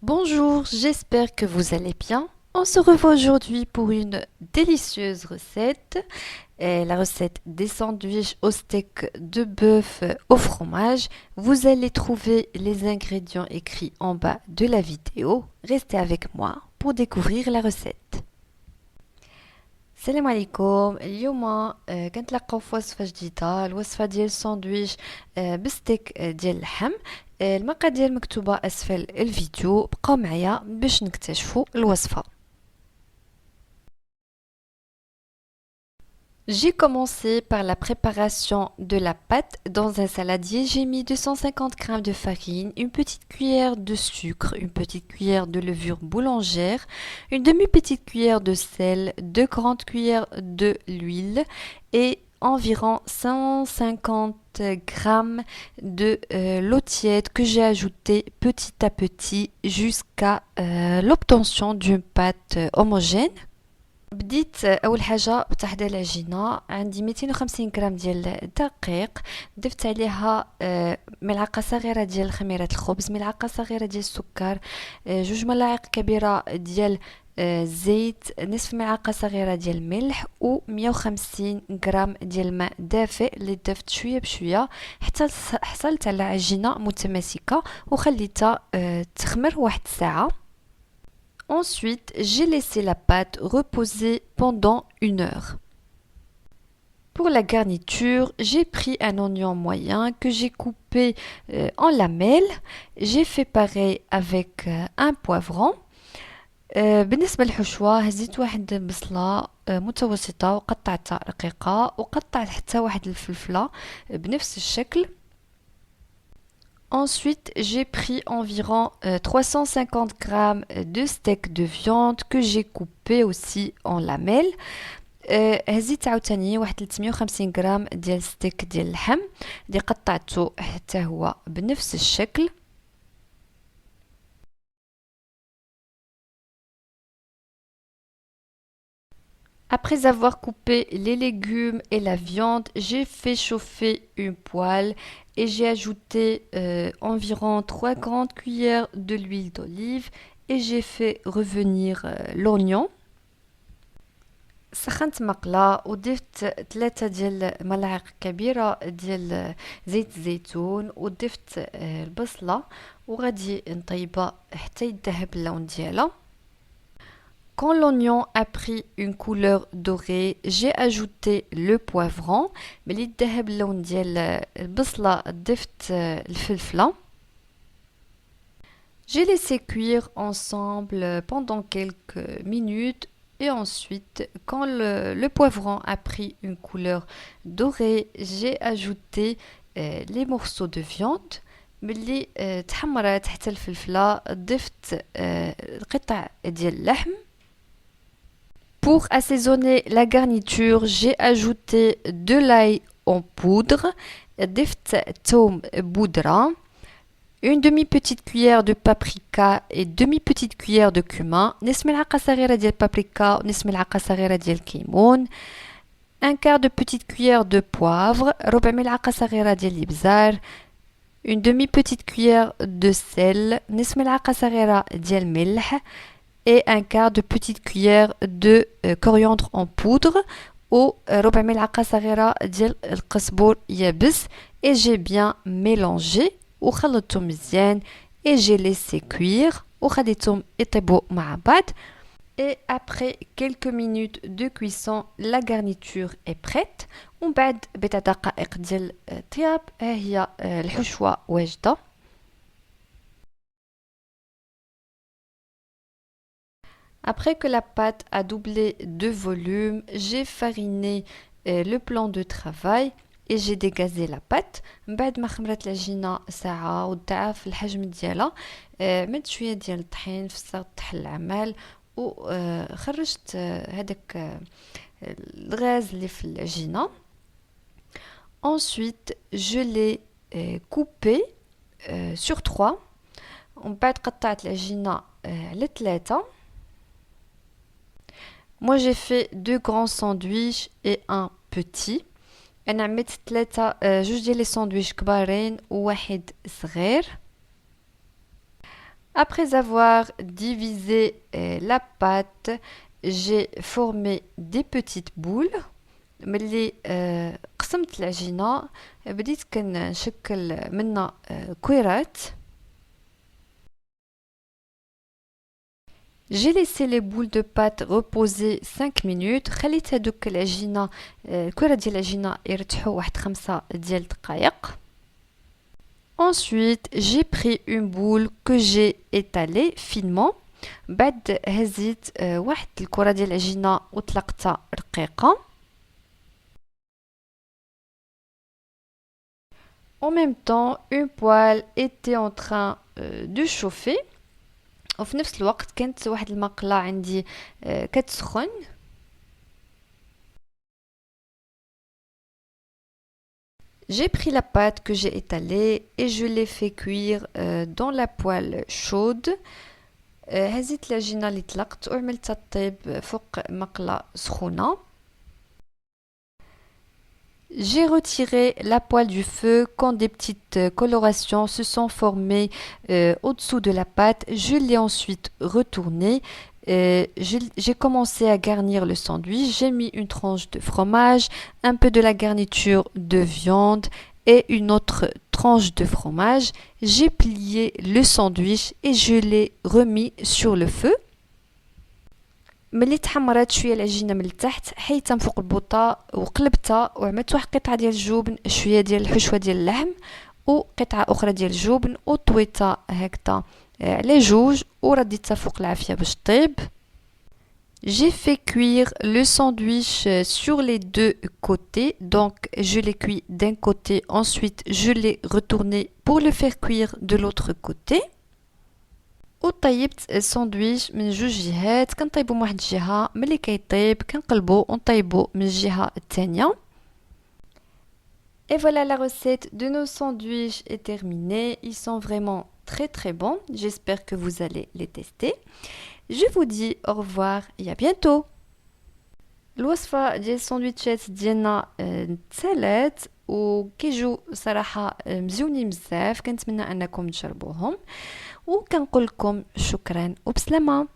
Bonjour, j'espère que vous allez bien. On se revoit aujourd'hui pour une délicieuse recette. La recette des sandwichs au steak de bœuf au fromage. Vous allez trouver les ingrédients écrits en bas de la vidéo. Restez avec moi pour découvrir la recette. السلام عليكم. اليوم كنتلاقاو في وصفة جديدة، الوصفة ديال الساندويش بستيك ديال اللحم. المقادير مكتوبة أسفل الفيديو، بقاو معايا باش نكتشفوا الوصفة. J'ai commencé par la préparation de la pâte. Dans un saladier, j'ai mis 250 g de farine, une petite cuillère de sucre, une petite cuillère de levure boulangère, une demi-petite cuillère de sel, 2 grandes cuillères de l'huile et environ 150 g de l'eau tiède que j'ai ajouté petit à petit jusqu'à l'obtention d'une pâte homogène. بديت اول حاجه بتحضير العجينه. عندي 250 غرام ديال الدقيق، ضفت عليها ملعقه صغيره ديال خميره الخبز، ملعقه صغيره ديال السكر، 2 ملاعق كبيره ديال زيت، نصف ملعقه صغيره ديال الملح و 150 غرام ديال الماء دافئ اللي ضفت شويه بشويه حتى حصلت على عجينه متماسكه وخليتها تخمر واحد الساعه. Ensuite, j'ai laissé la pâte reposer pendant 1 heure. Pour la garniture, j'ai pris un oignon moyen que j'ai coupé en lamelles. J'ai fait pareil avec un poivron. بالنسبة للحشوة هزيت واحد بصلة متوسطة وقطعتها رقيقة، وقطعت حتى واحد الفلفلة بنفس الشكل. Ensuite, j'ai pris environ 350 grammes de steak de viande que j'ai coupé aussi en lamelles. هزيت عاوتاني واحد 350 غرام ديال ستيك ديال اللحم اللي قطعته حتى هو بنفس الشكل. Après avoir coupé les légumes et la viande, j'ai fait chauffer une poêle et j'ai ajouté environ 3 grandes cuillères de l'huile d'olive et j'ai fait revenir l'oignon. سخنت مقلة وضفت 3 ديال ملاعق كبيرة ديال زيت الزيتون وضفت البصلة وغادي نطيبها حتى يذهب اللون ديالها. Quand l'oignon a pris une couleur dorée, j'ai ajouté le poivron. ملي ذهب اللون ديال البصلة ضفت الفلفلة. J'ai laissé cuire ensemble pendant quelques minutes et ensuite, quand le poivron a pris une couleur dorée, j'ai ajouté les morceaux de viande. ملي تحمرت حتى الفلفلة ضفت قطع ديال اللحم. Pour assaisonner la garniture, j'ai ajouté de l'ail en poudre, ضفت توم بودرة, une demi-petite cuillère de paprika et demi-petite cuillère de cumin, نصف ملعقة صغيرة ديال paprika ونصف ملعقة صغيرة ديال كيمون, un quart de petite cuillère de poivre, ربع ملعقة صغيرة ديال الإبزار, une demi-petite cuillère de sel, نصف ملعقة صغيرة ديال الملح, et un quart de petite cuillère de coriandre en poudre ou ربع ملعقة صغيرة ديال القزبور يابس. Et j'ai bien mélangé وخلطتهم مزيان et j'ai laissé cuire وخليتهم يطيبوا مع بعض. Et après quelques minutes de cuisson, la garniture est prête. ومن بعد بضع دقائق ديال الطياب ها هي الحشوة واجدة. Après que la pâte a doublé de volume, j'ai fariné le plan de travail et j'ai dégazé la pâte. بعد ما خمرت العجينة ساعة وضعف الحجم ديالها، مد شوية ديال الطحين في سطح العمل وخرجت هذاك الغاز اللي في العجينة. Ensuite, je l'ai coupé sur 3. ومن بعد قطعت العجينة على 3. Moi j'ai fait 2 grands sandwichs et un petit. انا عملت 2 ديال لي ساندويش كبارين وواحد صغير. Après avoir divisé la pâte, j'ai formé des petites boules. ملي قسمت العجينة بديت كنشكل منها كويرات. J'ai laissé les boules de pâte reposer 5 minutes. خليت هذوك العجينة الكرة ديال العجينة يرتاحوا واحد 5 ديال الدقائق. Ensuite, j'ai pris une boule que j'ai étalée finement. بعد هزيت واحد الكرة ديال العجينة وطلقتها رقيقة. En même temps, une poêle était en train de chauffer. وفي نفس الوقت كانت واحد المقلة عندي كتسخن. J'ai pris la pâte que j'ai étalée et je l'ai fait cuire dans la poêle chaude. هزيت العجينة اللي طلقت وعملتها طيب فوق مقلة سخونة. J'ai retiré la poêle du feu quand des petites colorations se sont formées au-dessous de la pâte. Je l'ai ensuite retournée. J'ai commencé à garnir le sandwich. J'ai mis une tranche de fromage, un peu de la garniture de viande et une autre tranche de fromage. J'ai plié le sandwich et je l'ai remis sur le feu. ملي تحمرات شويه العجينه من التحت حيتها من فوق البوطه وقلبتها وعملت واحد قطعه ديال الجبن شويه ديال الحشوه ديال اللحم وقطعه اخرى ديال الجبن وطويتها هكذا على جوج ورديتها فوق العافيه باش طيب. J'ai fait cuire le sandwich sur les deux côtés, donc je l'ai cuit d'un côté, ensuite je l'ai retourné pour le faire cuire de l'autre côté. وطيبت الساندويش من جوج جهات كنطيبو من واحد الجهه ملي كيطيب كنقلبو ونطيبو من الجهه الثانيه. Et voilà, la recette de nos sandwichs est terminée. Ils sont vraiment très très bons. J'espère que vous allez les tester. Je vous dis au revoir et à bientôt. الوصفة ديال الساندويتشات ديالنا تسالات وكيجو صراحة مزيونين بزاف. كنتمنى انكم تجربوهم وكنقول لكم شكرا وبسلامة.